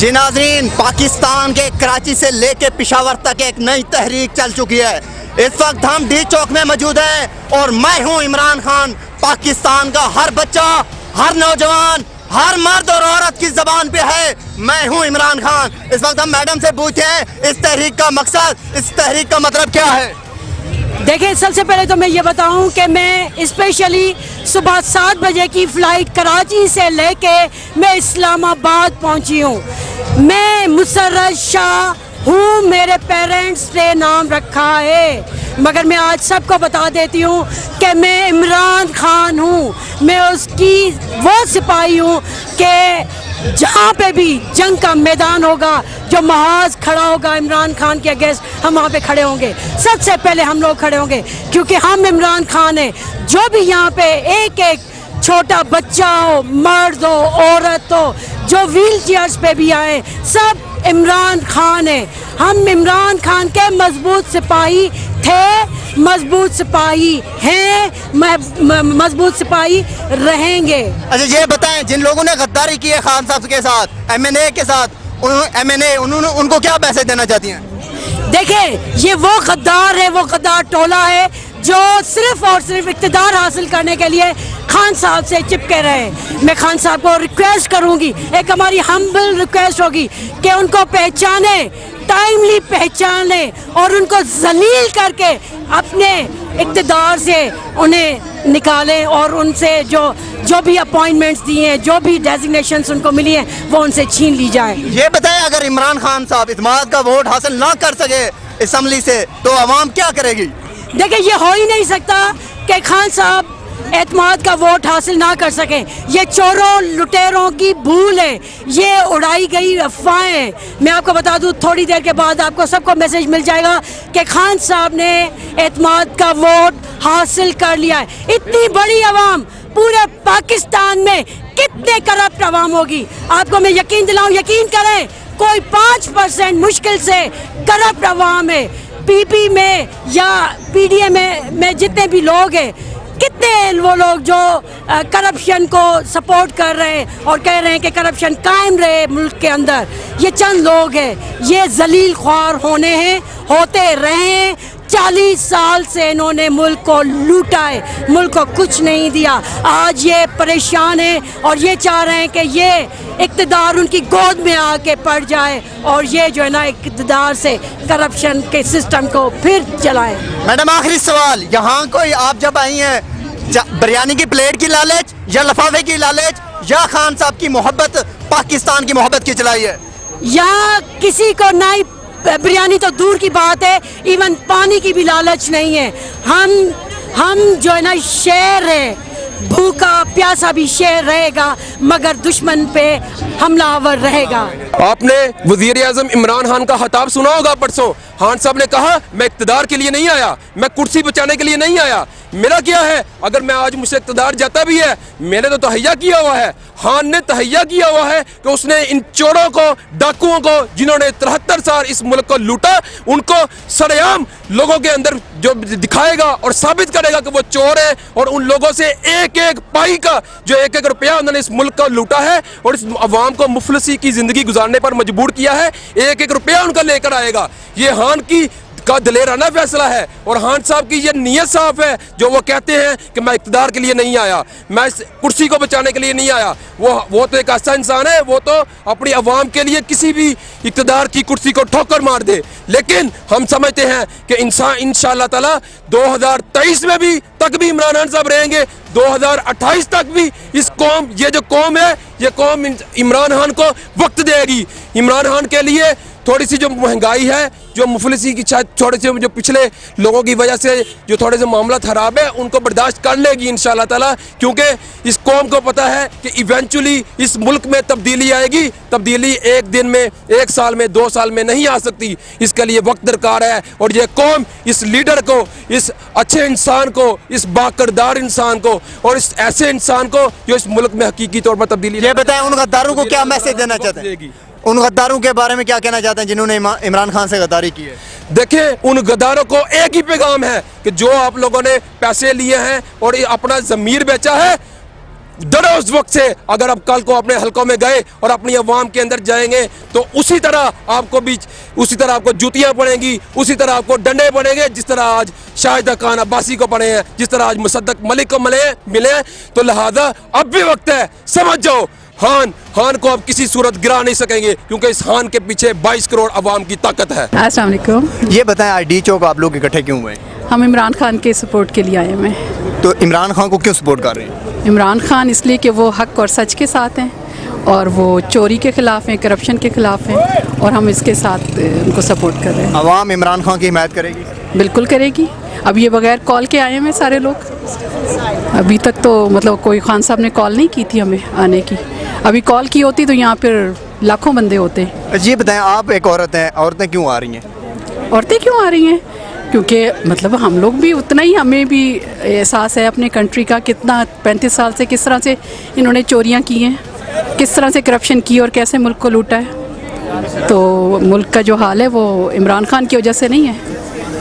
जी नाज़रीन, पाकिस्तान के कराची से लेके पेशावर तक एक नई तहरीक चल चुकी है। इस वक्त हम डी चौक में मौजूद हैं और मैं हूं इमरान खान। पाकिस्तान का हर बच्चा, हर नौजवान, हर मर्द और औरत की ज़बान पे है, मैं हूं इमरान खान। इस वक्त हम मैडम से पूछते हैं इस तहरीक का मकसद, इस तहरीक का मतलब क्या है। देखिए, सबसे पहले तो मैं ये बताऊं कि मैं स्पेशली सुबह 7 बजे की फ़्लाइट कराची से लेके मैं इस्लामाबाद पहुंची हूं। मैं मुसर्रत शाह हूँ, मेरे पेरेंट्स ने नाम रखा है, मगर मैं आज सबको बता देती हूँ कि मैं इमरान खान हूँ। मैं उसकी वो सिपाही हूँ कि जहाँ पे भी जंग का मैदान होगा, जो महाज खड़ा होगा इमरान खान के अगेंस्ट, हम वहाँ पे खड़े होंगे। सबसे पहले हम लोग खड़े होंगे, क्योंकि हम इमरान खान हैं। जो भी यहाँ पे एक एक छोटा बच्चा हो, मर्द हो, औरत हो, जो व्हील चेयर्स पे भी आए, सब इमरान खान है। हम इमरान खान के मजबूत सिपाही थे, मजबूत सिपाही हैं, मजबूत सिपाही रहेंगे। अच्छा, ये बताएं, जिन लोगों ने गद्दारी की है खान साहब के साथ, एमएनए के साथ, उन्होंने उनको क्या पैसे देना चाहती हैं? देखिए, ये वो गद्दार है, वो गद्दार टोला है जो सिर्फ और सिर्फ इक़्तिदार हासिल करने के लिए खान साहब से चिपके रहे। मैं खान साहब को रिक्वेस्ट करूंगी, एक हमारी हम्बल रिक्वेस्ट होगी कि उनको पहचाने, टाइमली पहचाने और उनको जलील करके अपने इक़्तिदार से उन्हें निकालें और उनसे जो भी अपॉइंटमेंट्स दिए हैं, जो भी डेजिग्नेशंस उनको मिली हैं, वो उनसे छीन ली जाए। ये बताएं, अगर इमरान खान साहब इत्मीनान का वोट हासिल ना कर सके असम्बली से, तो अवाम क्या करेगी? देखिए, ये हो ही नहीं सकता कि खान साहब एतमाद का वोट हासिल ना कर सके। ये चोरों लुटेरों की भूल है, ये उड़ाई गई अफवाहें। मैं आपको बता दूं, थोड़ी देर के बाद आपको सबको मैसेज मिल जाएगा कि खान साहब ने एतमाद का वोट हासिल कर लिया है। इतनी बड़ी आवाम पूरे पाकिस्तान में कितने करप्ट आवाम होगी, आपको मैं यकीन दिलाऊं, यकीन करें, कोई 5% मुश्किल से करप्ट आवाम है। पीपी में या पीडीए में जितने भी लोग हैं, कितने वो लोग जो करप्शन को सपोर्ट कर रहे हैं और कह रहे हैं कि करप्शन कायम रहे मुल्क के अंदर, ये चंद लोग हैं। ये जलील ख्वार होते रहे हैं। 40 साल से इन्होंने मुल्क को लूटा है, मुल्क को कुछ नहीं दिया। आज ये परेशान है और ये चाह रहे हैं कि ये इक़्तिदार उनकी गोद में आके पड़ जाए और ये जो है ना इक़्तिदार से करप्शन के सिस्टम को फिर चलाए। मैडम, आखिरी सवाल, यहाँ कोई आप जब आई हैं, बिरयानी की प्लेट की लालच या लफाफे की लालच या खान साहब की मोहब्बत, पाकिस्तान की मोहब्बत की चलाई है? यहाँ किसी को नहीं, बिरयानी तो दूर की बात है, इवन पानी की भी लालच नहीं है। हम जो है ना शेर है, भूखा प्यासा भी शेर रहेगा, मगर दुश्मन पे हमलावर रहेगा। आपने वज़ीर आज़म इमरान खान का खिताब सुना होगा परसों। खान साहब ने कहा, मैं इक़्तिदार के लिए नहीं आया, मैं कुर्सी बचाने के लिए नहीं आया। मेरा क्या है, अगर मैं आज मुझसे इक़्तिदार जाता भी है, मैंने तो तहैया किया हुआ है, खान ने तहैया किया हुआ है कि उसने इन चोरों को, डाकुओं को, जिन्होंने 73 साल इस मुल्क को लूटा, उनको सरेआम लोगों के अंदर जो दिखाएगा और साबित करेगा कि वो चोर है, और उन लोगों से एक एक पाई का, जो एक एक रुपया उन्होंने इस मुल्क को लूटा है और इस अवाम को मुफलसी की जिंदगी गुजारने पर मजबूर किया है, एक एक रुपया उनका लेकर आएगा। ये खान का दिलेराना फैसला है और खान साहब की ये नीयत साफ है, जो वो कहते हैं कि मैं इक़्तिदार के लिए नहीं आया, मैं इस कुर्सी को बचाने के लिए नहीं आया। वो तो एक ऐसा इंसान है, वो तो अपनी अवाम के लिए किसी भी इक़्तिदार की कुर्सी को ठोकर मार दे। लेकिन हम समझते हैं कि इंसान इंशाअल्लाह ताला 2023 में भी तक भी इमरान खान साहब रहेंगे, 2028 तक भी इस कौम, ये जो कौम है, ये कौम इमरान खान को वक्त देगी। इमरान खान के लिए थोड़ी सी जो महंगाई है, जो मुफलिसी की थोड़े से जो पिछले लोगों की वजह से जो थोड़े से मामला खराब है, उनको बर्दाश्त कर लेगी इंशाअल्लाह ताला, क्योंकि इस कौम को पता है कि इवेंचुअली इस मुल्क में तब्दीली आएगी। तब्दीली एक दिन में, एक साल में, 2 साल में नहीं आ सकती, इसके लिए वक्त दरकार है। और ये कौम इस लीडर को, इस अच्छे इंसान को, इस बाकिरदार इंसान को और इस ऐसे इंसान को जो इस मुल्क में हकीकी तौर पर तब्दीली। ये बताएं, उन गद्दारों को क्या मैसेज देना चाहते हैं? उन गद्दारों के बारे में क्या कहना चाहते हैं जिन्होंने इमरान खान से गद्दारी की है? देखिए, उन गद्दारों को एक ही पैगाम है कि जो आप लोगों ने पैसे लिए हैं और अपना ज़मीर बेचा है, डरो उस वक्त से। अगर आप कल को अपने हलकों में गए और अपनी अवाम के अंदर जाएंगे तो उसी तरह आपको जूतियां पड़ेंगी, उसी तरह आपको डंडे पड़ेंगे, जिस तरह आज शाहिदा खान अब्बासी को पड़े हैं, जिस तरह आज मुसद्दक मलिक को मिले हैं। तो लिहाजा अब भी वक्त है, समझ जाओ। खान को अब किसी सूरत गिरा नहीं सकेंगे, क्योंकि इस खान के पीछे 22 करोड़ अवाम की ताकत है। अस्सलाम वालेकुम। ये बताएं, आज डी चौक आप लोग इकट्ठे क्यों हुए? हम इमरान खान के सपोर्ट के लिए आए हैं। तो इमरान खान को क्यों सपोर्ट कर रहे हैं? इमरान खान इसलिए कि वो हक और सच के साथ हैं और वो चोरी के ख़िलाफ़ हैं, करप्शन के ख़िलाफ़ हैं, और हम इसके साथ उनको सपोर्ट कर रहे हैं। अवाम इमरान खान की हिमायत करेगी? बिल्कुल करेगी। अब ये बगैर कॉल के आए हैं सारे लोग। अभी तक तो मतलब कोई खान साहब ने कॉल नहीं की थी हमें आने की। अभी कॉल की होती तो यहाँ पर लाखों बंदे होते। ये बताएं, आप एक औरत हैं, औरतें क्यों आ रही हैं? औरतें क्यों आ रही हैं? क्योंकि मतलब हम लोग भी उतना ही, हमें भी एहसास है अपने कंट्री का, कितना 35 साल से किस तरह से इन्होंने चोरियां की हैं, किस तरह से करप्शन की और कैसे मुल्क को लूटा है। तो मुल्क का जो हाल है वो इमरान खान की वजह से नहीं है,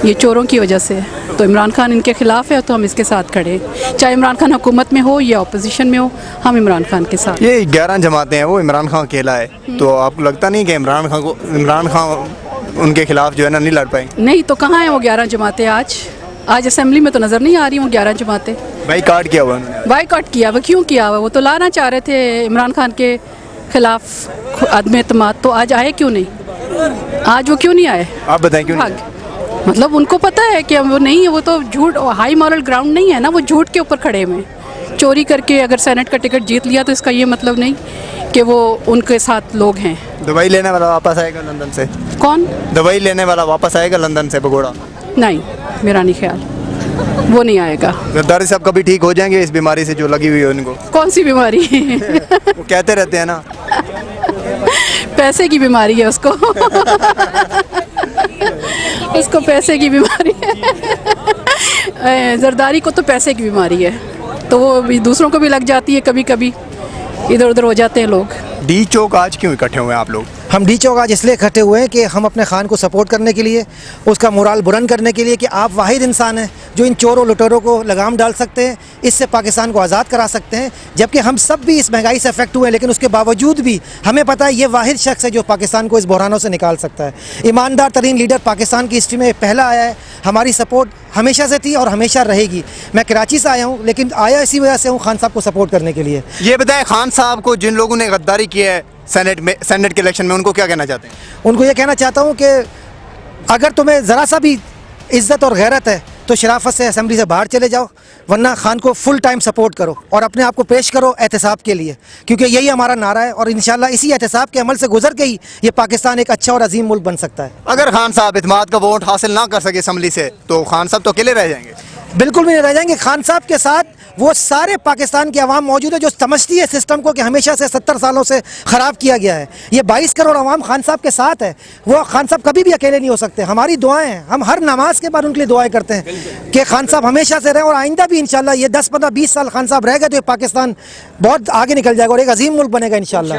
ये चोरों की वजह से है। तो इमरान खान इनके ख़िलाफ़ है तो हम इसके साथ खड़े हैं, चाहे इमरान खान हुकूमत में हो या अपोजिशन में हो, हम इमरान खान के साथ। ये 11 जमातें हैं, वो इमरान खान अकेला है, तो आपको लगता नहीं कि इमरान खान उनके खिलाफ जो है ना नहीं लड़ पाएंगे? नहीं तो कहाँ है वो 11 जमातें? आज असेंबली में तो नज़र नहीं आ रही वो 11 जमातें। बाईकाट किया हुआ उन्होंने। बाईकाट किया हुआ क्यों किया हुआ? वो तो लाना चाह रहे थे इमरान खान के खिलाफ अदम एतमाद, तो आज आए क्यों नहीं? आज वो क्यों नहीं आए? आप बताएं क्यों नहीं? मतलब उनको पता है कि वो नहीं है, वो तो झूठ, हाई मॉरल ग्राउंड नहीं है ना, वो झूठ के ऊपर खड़े हुए हैं। चोरी करके अगर सेनेट का टिकट जीत लिया तो इसका ये मतलब नहीं कि वो उनके साथ लोग हैं। दवाई लेने वाला वापस आएगा लंदन से? कौन? दवाई लेने वाला वापस आएगा लंदन से भगोड़ा? नहीं, मेरा नहीं ख्याल, वो नहीं आएगा। जरदारी साहब कभी ठीक हो जाएंगे इस बीमारी से जो लगी हुई है उनको? कौन सी बीमारी? वो कहते रहते हैं ना पैसे की बीमारी है उसको। उसको पैसे की बीमारी है। जरदारी को तो पैसे की बीमारी है, तो वो भी दूसरों को भी लग जाती है, कभी कभी इधर उधर हो जाते हैं लोग। डी चौक आज क्यों इकट्ठे हुए हैं आप लोग? हम डी चौक आज इसलिए इकट्ठे हुए हैं कि हम अपने खान को सपोर्ट करने के लिए, उसका मोराल बुलंद करने के लिए कि आप वाहिद इंसान हैं जो इन चोरों लुटेरों को लगाम डाल सकते हैं, इससे पाकिस्तान को आज़ाद करा सकते हैं। जबकि हम सब भी इस महंगाई से अफेक्ट हुए हैं, लेकिन उसके बावजूद भी हमें पता है ये वाहिद शख्स है जो पाकिस्तान को इस बहरानों से निकाल सकता है। ईमानदार तरीन लीडर पाकिस्तान की हिस्ट्री में पहला आया है। हमारी सपोर्ट हमेशा से थी और हमेशा रहेगी। मैं कराची से आया हूँ, लेकिन आया इसी वजह से हूँ खान साहब को सपोर्ट करने के लिए। ये बताएं, खान साहब को जिन लोगों ने गद्दारी की है सेनेट के इलेक्शन में, उनको क्या कहना चाहते हैं? उनको ये कहना चाहता हूँ कि अगर तुम्हें ज़रा सा भी इज़्ज़त और गैरत है तो शराफत से असेंबली से बाहर चले जाओ, वरना खान को फुल टाइम सपोर्ट करो और अपने आप को पेश करो एहतसाब के लिए, क्योंकि यही हमारा नारा है। और इंशाल्लाह इसी एहतसाब के अमल से गुजर के ही ये पाकिस्तान एक अच्छा और अजीम मुल्क बन सकता है। अगर खान साहब इत्मीनान का वोट हासिल ना कर सके असेंबली से, तो खान साहब तो अकेले रह जाएंगे? बिल्कुल भी नहीं रह जाएंगे। खान साहब के साथ वो सारे पाकिस्तान की आवाम मौजूद है जो समझती है सिस्टम को कि हमेशा से 70 सालों से ख़राब किया गया है। ये 22 करोड़ आवाम खान साहब के साथ है। वो खान साहब कभी भी अकेले नहीं हो सकते। हमारी दुआएं हैं, हम हर नमाज के बाद उनके लिए दुआएं करते हैं कि खान साहब हमेशा से रहे और आइंदा भी इंशाल्लाह। ये 10, 15, 20 साल खान साहब रह गए तो ये पाकिस्तान बहुत आगे निकल जाएगा और एक अजीम मुल्क बनेगा इंशाल्लाह।